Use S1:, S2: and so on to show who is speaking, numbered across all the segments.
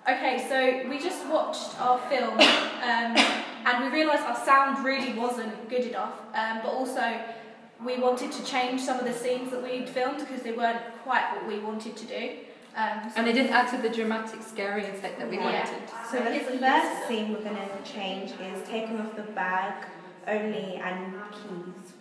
S1: Okay, so we just watched our film and we realised our sound really wasn't good enough, but also we wanted to change some of the scenes that we'd filmed because they weren't quite what we wanted to do.
S2: And they didn't add to the dramatic, scary effect that we wanted.
S3: So the first scene we're going to change is taking off the bag only and keys.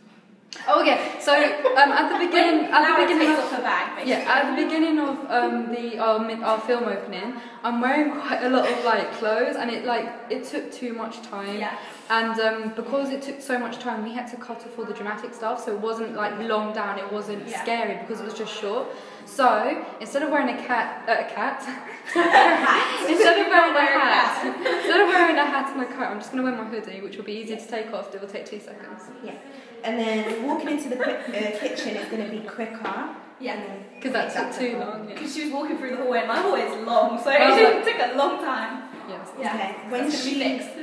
S2: Oh yeah. So at the beginning
S1: of the bag,
S2: at the beginning of our film opening, I'm wearing quite a lot of like clothes, and it took too much time.
S1: Yeah.
S2: And because it took so much time, we had to cut off all the dramatic stuff, so it wasn't like long down, it wasn't scary because it was just short. So instead of wearing instead of wearing a hat and a coat, I'm just gonna wear my hoodie, which will be easy to take off. It will take 2 seconds.
S3: Yeah. And then walking into the kitchen is going to be quicker.
S1: Yeah.
S2: Because that took too long.
S1: Because she was walking through the hallway, and my hallway is long, so it took a long time.
S2: Yes.
S1: Yeah.
S3: Okay.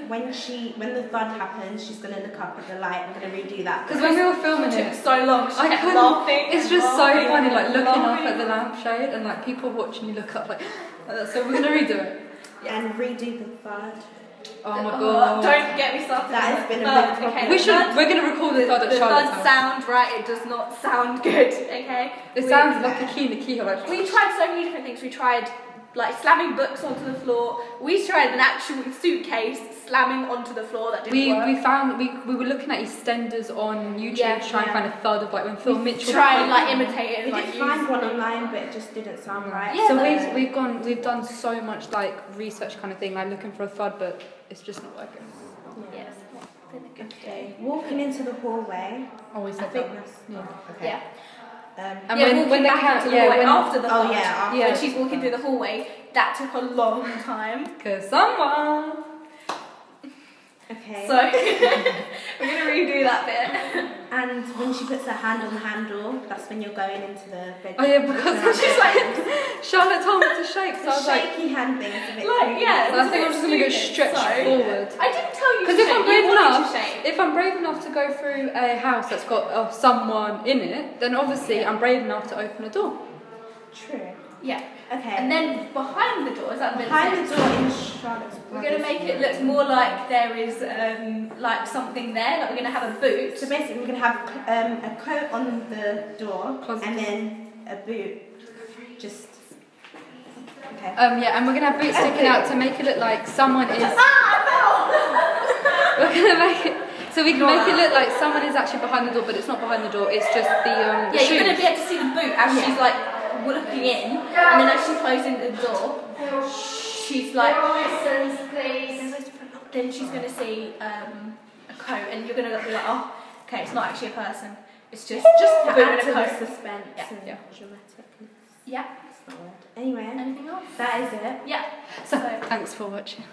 S3: When the thud happens, she's going to look up at the light. I'm going to redo that.
S2: Because when we were filming it
S1: took so long. She kept laughing.
S2: It's just so funny, like looking up at the lampshade and like people watching you look up like. So we're going to redo it.
S3: And redo the thud.
S2: Oh my god!
S1: Don't get me started.
S3: That has been a big problem.
S1: Okay,
S2: we're going to record the thud at Charlotte's house.
S1: The thud sound right. It does not sound good. Okay.
S2: It sounds like a key in the keyhole. Like,
S1: we tried so many different things. We tried like slamming books onto the floor. We tried an actual suitcase slamming onto the floor. That didn't work.
S2: We found we were looking at EastEnders on YouTube to try and find a thud of like when Phil Mitchell.
S1: Try and like imitate it.
S3: We did find one online, but it just didn't sound right.
S2: Yeah, so we've done so much like research kind of thing, like looking for a thud, but it's just not working.
S1: Yes.
S3: Okay. Walking into the hallway.
S2: Always said
S3: that.
S2: Yeah.
S3: Okay.
S1: Yeah.
S2: And when the cat,
S1: after the thud,
S3: when
S1: she's walking through the hallway, that took a long time.
S2: Cause someone.
S3: Okay.
S1: So we're gonna redo that bit.
S3: And when she puts her hand on the handle, that's when you're going into the bedroom.
S2: Oh yeah, because she's like Charlotte told me to shake, so I was like
S3: shaky hand thing is a bit
S1: like
S2: so I think I'm just gonna go stretch forward.
S1: I didn't tell you.
S2: Because if I'm brave enough to go through a house that's got someone in it, then obviously I'm brave enough to open a door.
S3: True.
S1: Yeah.
S3: Okay.
S1: And then behind the door, is that
S3: behind the door in Charlotte's?
S1: We're going to make it look more like there is like something there. Like we're going to have a boot.
S3: So basically, we're going to have a coat on the door and then a boot. Just. Okay.
S2: And we're going to have boots sticking out to make it look like someone is. We're going to make it. So we can make it look like someone is actually behind the door, but it's not behind the door. It's just the
S1: shoes. You're going to be able to see the boot as she's like looking in, and then as she closes the door, she's like, then she's going to see a coat, and you're going to be like, oh, okay, it's not actually a person. It's just a boot and a coat.
S3: Suspense and dramaticness.
S1: Yeah.
S3: That's not weird. Anyway,
S1: anything else?
S3: That is it.
S1: Yeah.
S2: So thanks for watching.